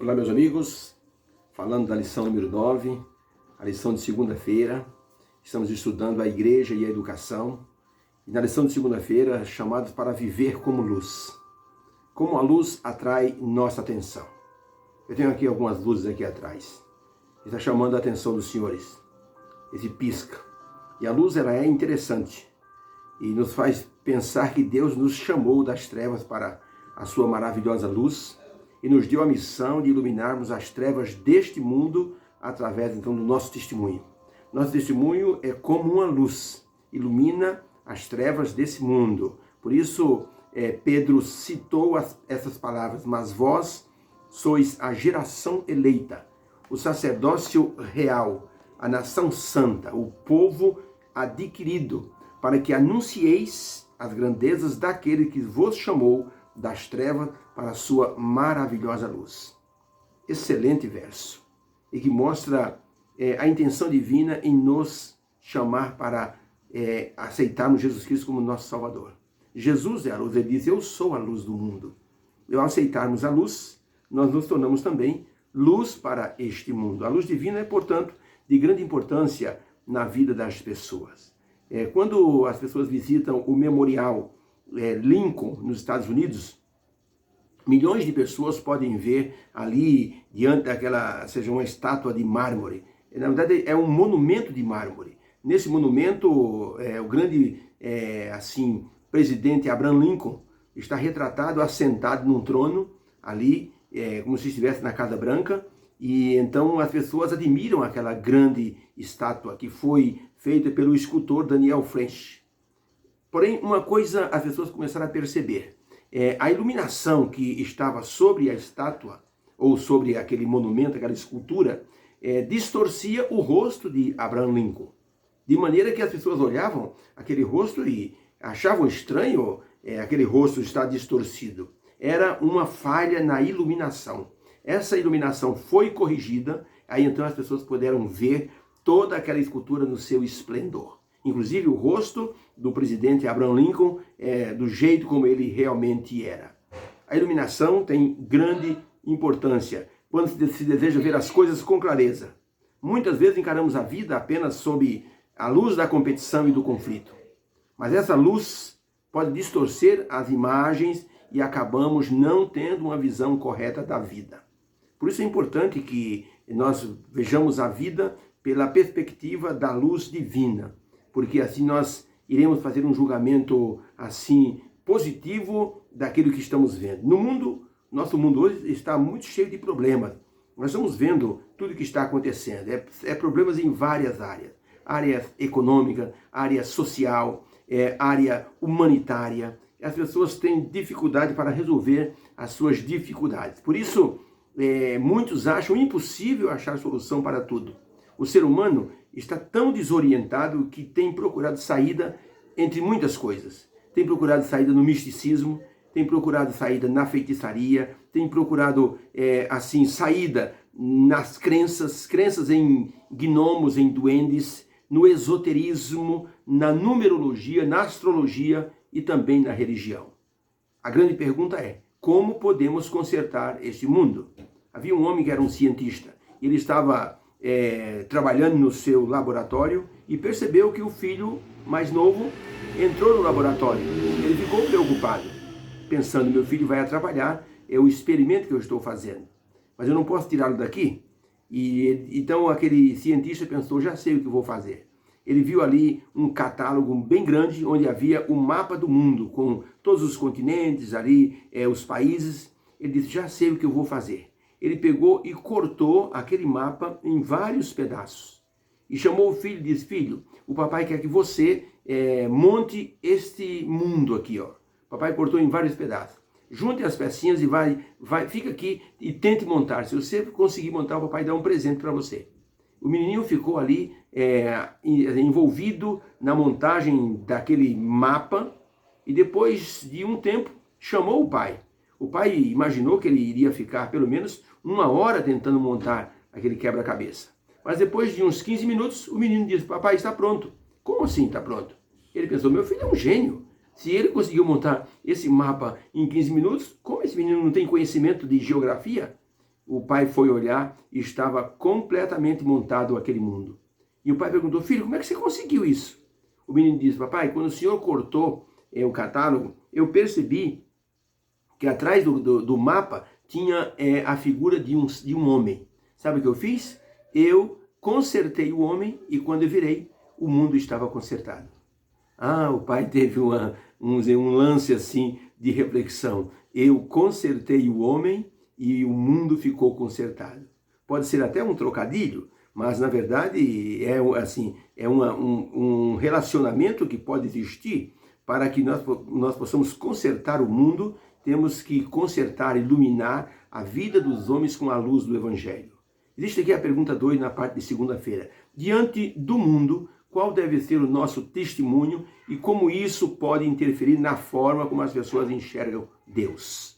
Olá, meus amigos, falando da lição número 9, a lição de segunda-feira. Estamos estudando a igreja e a educação. E na lição de segunda-feira, chamados para viver como luz. Como a luz atrai nossa atenção. Eu tenho aqui algumas luzes aqui atrás. Está chamando a atenção dos senhores. Esse pisca. E a luz, ela é interessante. E nos faz pensar que Deus nos chamou das trevas para a sua maravilhosa luz. E nos deu a missão de iluminarmos as trevas deste mundo através, então, do nosso testemunho. Nosso testemunho é como uma luz, ilumina as trevas desse mundo. Por isso, Pedro citou essas palavras: mas vós sois a geração eleita, o sacerdócio real, a nação santa, o povo adquirido, para que anuncieis as grandezas daquele que vos chamou das trevas para a sua maravilhosa luz. Excelente verso, e que mostra a intenção divina em nos chamar para aceitarmos Jesus Cristo como nosso Salvador. Jesus é a luz, ele diz: eu sou a luz do mundo. E ao aceitarmos a luz, nós nos tornamos também luz para este mundo. A luz divina é, portanto, de grande importância na vida das pessoas. Quando as pessoas visitam o Memorial Lincoln, nos Estados Unidos, milhões de pessoas podem ver ali, diante daquela, seja uma estátua de mármore. Na verdade, é um monumento de mármore. Nesse monumento, o grande presidente Abraham Lincoln está retratado assentado num trono, ali, como se estivesse na Casa Branca, e então as pessoas admiram aquela grande estátua que foi feita pelo escultor Daniel French. Porém, uma coisa as pessoas começaram a perceber: a iluminação que estava sobre a estátua, ou sobre aquele monumento, aquela escultura, distorcia o rosto de Abraham Lincoln. De maneira que as pessoas olhavam aquele rosto e achavam estranho aquele rosto estar distorcido. Era uma falha na iluminação. Essa iluminação foi corrigida, aí então as pessoas puderam ver toda aquela escultura no seu esplendor. Inclusive o rosto do presidente Abraham Lincoln do jeito como ele realmente era. A iluminação tem grande importância quando se deseja ver as coisas com clareza. Muitas vezes encaramos a vida apenas sob a luz da competição e do conflito. Mas essa luz pode distorcer as imagens e acabamos não tendo uma visão correta da vida. Por isso é importante que nós vejamos a vida pela perspectiva da luz divina, porque assim nós iremos fazer um julgamento assim positivo daquilo que estamos vendo. No mundo, nosso mundo hoje está muito cheio de problemas. Nós estamos vendo tudo o que está acontecendo. Problemas em várias áreas. Área econômica, área social, área humanitária. As pessoas têm dificuldade para resolver as suas dificuldades. Por isso, muitos acham impossível achar solução para tudo. O ser humano está tão desorientado que tem procurado saída entre muitas coisas. Tem procurado saída no misticismo, tem procurado saída na feitiçaria, tem procurado, saída nas crenças em gnomos, em duendes, no esoterismo, na numerologia, na astrologia e também na religião. A grande pergunta é: como podemos consertar este mundo? Havia um homem que era um cientista. Ele estava trabalhando no seu laboratório e percebeu que o filho mais novo entrou no laboratório. Ele ficou preocupado, pensando: meu filho vai atrapalhar o experimento que eu estou fazendo, mas eu não posso tirá-lo daqui. Então aquele cientista pensou: já sei o que vou fazer. Ele viu ali um catálogo bem grande, onde havia um mapa do mundo, com todos os continentes ali, os países. Ele disse: já sei o que eu vou fazer. Ele pegou e cortou aquele mapa em vários pedaços. E chamou o filho e disse: filho, o papai quer que você monte este mundo aqui, ó. O papai cortou em vários pedaços. Junte as pecinhas e fica aqui e tente montar. Se você conseguir montar, o papai dá um presente para você. O menininho ficou ali envolvido na montagem daquele mapa e depois de um tempo chamou o pai. O pai imaginou que ele iria ficar pelo menos 1 hora tentando montar aquele quebra-cabeça. Mas depois de uns 15 minutos, o menino disse: papai, está pronto. Como assim está pronto? Ele pensou: meu filho é um gênio. Se ele conseguiu montar esse mapa em 15 minutos, como esse menino não tem conhecimento de geografia? o pai foi olhar e estava completamente montado aquele mundo. E o pai perguntou: filho, como é que você conseguiu isso? O menino disse: papai, quando o senhor cortou o catálogo, eu percebi que atrás do mapa tinha a figura de um homem. Sabe o que eu fiz? Eu consertei o homem e quando eu virei, o mundo estava consertado. Ah, o pai teve um lance assim de reflexão. Eu consertei o homem e o mundo ficou consertado. Pode ser até um trocadilho, mas na verdade é assim, um relacionamento que pode existir. Para que nós possamos consertar o mundo, temos que consertar, iluminar a vida dos homens com a luz do Evangelho. Existe aqui a pergunta 2 na parte de segunda-feira. Diante do mundo, qual deve ser o nosso testemunho e como isso pode interferir na forma como as pessoas enxergam Deus?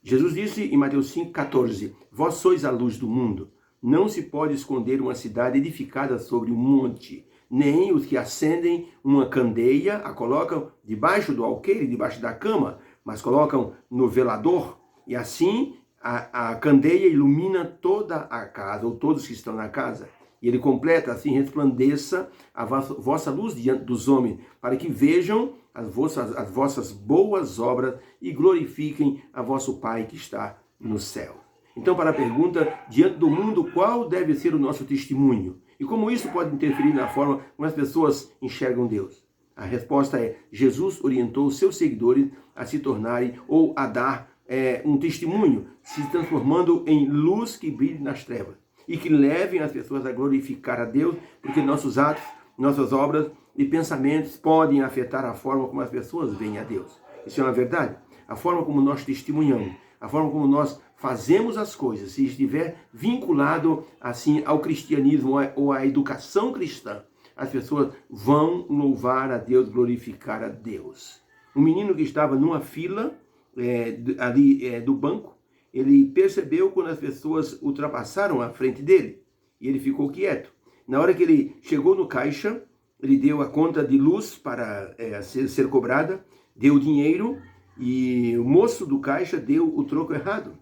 Jesus disse em Mateus 5,14, vós sois a luz do mundo. Não se pode esconder uma cidade edificada sobre um monte, nem os que acendem uma candeia, a colocam debaixo do alqueire, debaixo da cama, mas colocam no velador, e assim a candeia ilumina toda a casa, ou todos que estão na casa. E ele completa assim: resplandeça a vossa luz diante dos homens, para que vejam as vossas boas obras e glorifiquem a vosso Pai que está no céu. Então, para a pergunta, diante do mundo, qual deve ser o nosso testemunho? E como isso pode interferir na forma como as pessoas enxergam Deus? A resposta é: Jesus orientou os seus seguidores a se tornarem ou a dar um testemunho, se transformando em luz que brilhe nas trevas e que levem as pessoas a glorificar a Deus, porque nossos atos, nossas obras e pensamentos podem afetar a forma como as pessoas veem a Deus. Isso é uma verdade. A forma como nós testemunhamos, a forma como nós fazemos as coisas, se estiver vinculado assim ao cristianismo ou à educação cristã, as pessoas vão louvar a Deus, glorificar a Deus. Um menino que estava numa fila do banco, ele percebeu quando as pessoas ultrapassaram a frente dele e ele ficou quieto. Na hora que ele chegou no caixa, ele deu a conta de luz para ser cobrada, deu o dinheiro e o moço do caixa deu o troco errado.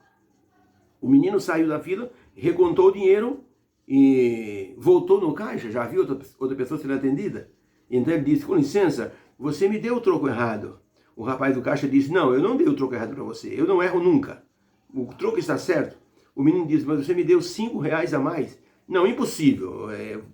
O menino saiu da fila, recontou o dinheiro e voltou no caixa, já viu outra pessoa sendo atendida. Então ele disse: com licença, você me deu o troco errado. O rapaz do caixa disse: não, eu não dei o troco errado para você, eu não erro nunca. O troco está certo. O menino disse: mas você me deu R$5 a mais. Não, impossível,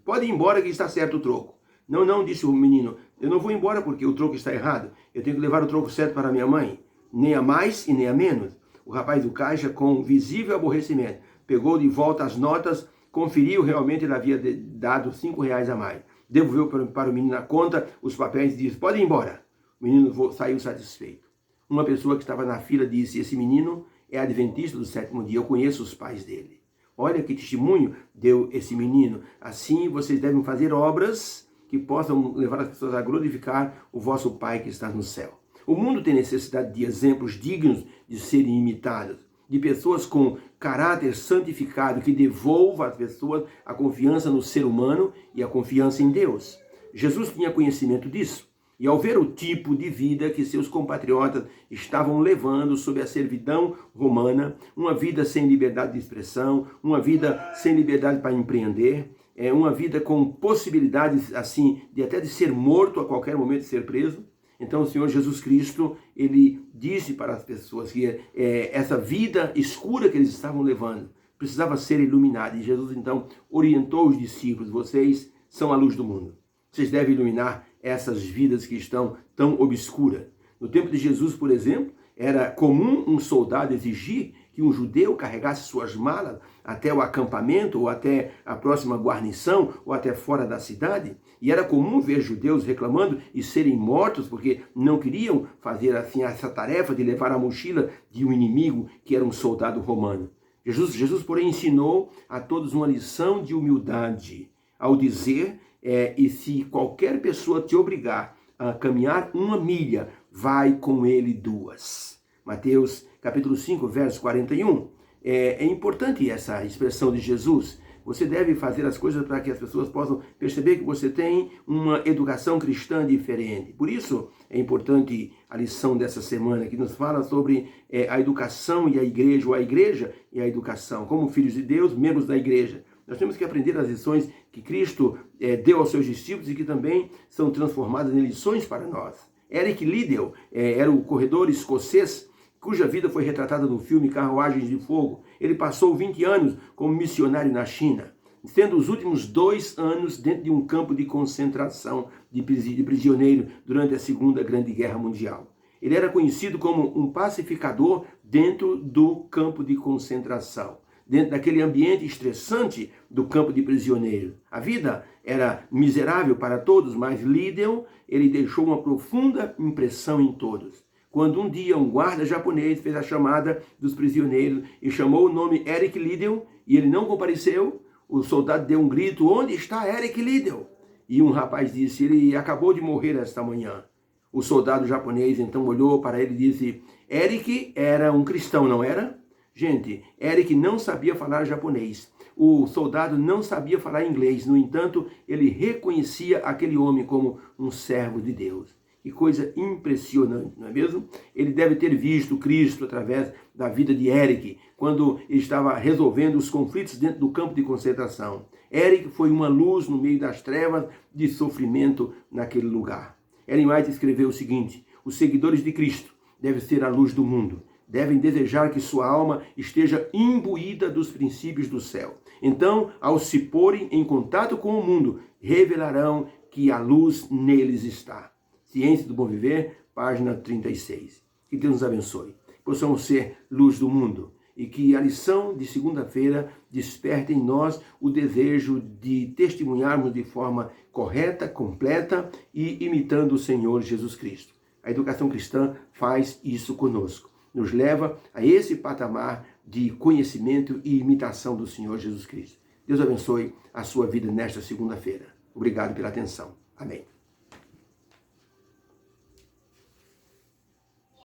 pode ir embora que está certo o troco. Não, disse o menino, eu não vou embora porque o troco está errado. Eu tenho que levar o troco certo para minha mãe, nem a mais e nem a menos. O rapaz do caixa, com visível aborrecimento, pegou de volta as notas, conferiu, realmente ele havia dado R$5 a mais. Devolveu para o menino a conta, os papéis e disse: pode ir embora. O menino saiu satisfeito. Uma pessoa que estava na fila disse: esse menino é adventista do sétimo dia, eu conheço os pais dele. Olha que testemunho deu esse menino. Assim vocês devem fazer obras que possam levar as pessoas a glorificar o vosso Pai que está no céu. O mundo tem necessidade de exemplos dignos de serem imitados, de pessoas com caráter santificado que devolva às pessoas a confiança no ser humano e a confiança em Deus. Jesus tinha conhecimento disso. E ao ver o tipo de vida que seus compatriotas estavam levando sob a servidão romana, uma vida sem liberdade de expressão, uma vida sem liberdade para empreender, uma vida com possibilidades assim de até de ser morto a qualquer momento, de ser preso. Então o Senhor Jesus Cristo, ele disse para as pessoas que essa vida escura que eles estavam levando precisava ser iluminada. E Jesus então orientou os discípulos: vocês são a luz do mundo. Vocês devem iluminar essas vidas que estão tão obscuras. No tempo de Jesus, por exemplo, era comum um soldado exigir que um judeu carregasse suas malas até o acampamento, ou até a próxima guarnição, ou até fora da cidade. E era comum ver judeus reclamando e serem mortos porque não queriam fazer assim essa tarefa de levar a mochila de um inimigo que era um soldado romano. Jesus, porém, ensinou a todos uma lição de humildade ao dizer: e se qualquer pessoa te obrigar a caminhar 1 milha, vai com ele 2. Mateus capítulo 5, verso 41. É importante essa expressão de Jesus, Você deve fazer as coisas para que as pessoas possam perceber que você tem uma educação cristã diferente. Por isso é importante a lição dessa semana, que nos fala sobre a educação e a igreja, ou a igreja e a educação. Como filhos de Deus, membros da igreja, nós temos que aprender as lições que Cristo deu aos seus discípulos e que também são transformadas em lições para nós. Eric Liddell era o corredor escocês cuja vida foi retratada no filme Carruagens de Fogo. Ele passou 20 anos como missionário na China, tendo os últimos 2 anos dentro de um campo de concentração de prisioneiros durante a Segunda Grande Guerra Mundial. Ele era conhecido como um pacificador dentro do campo de concentração, dentro daquele ambiente estressante do campo de prisioneiros. A vida era miserável para todos, mas Liddell, ele deixou uma profunda impressão em todos. Quando um dia um guarda japonês fez a chamada dos prisioneiros e chamou o nome Eric Liddell e ele não compareceu, o soldado deu um grito: "Onde está Eric Liddell?" E um rapaz disse: "Ele acabou de morrer esta manhã." O soldado japonês então olhou para ele e disse: "Eric era um cristão, não era?" Gente, Eric não sabia falar japonês. O soldado não sabia falar inglês. No entanto, ele reconhecia aquele homem como um servo de Deus. Que coisa impressionante, não é mesmo? Ele deve ter visto Cristo através da vida de Eric, quando ele estava resolvendo os conflitos dentro do campo de concentração. Eric foi uma luz no meio das trevas de sofrimento naquele lugar. Ellen White escreveu o seguinte: os seguidores de Cristo devem ser a luz do mundo. Devem desejar que sua alma esteja imbuída dos princípios do céu. Então, ao se porem em contato com o mundo, revelarão que a luz neles está. Ciência do Bom Viver, página 36. Que Deus nos abençoe. Possamos ser luz do mundo e que a lição de segunda-feira desperte em nós o desejo de testemunharmos de forma correta, completa e imitando o Senhor Jesus Cristo. A educação cristã faz isso conosco. Nos leva a esse patamar de conhecimento e imitação do Senhor Jesus Cristo. Deus abençoe a sua vida nesta segunda-feira. Obrigado pela atenção. Amém.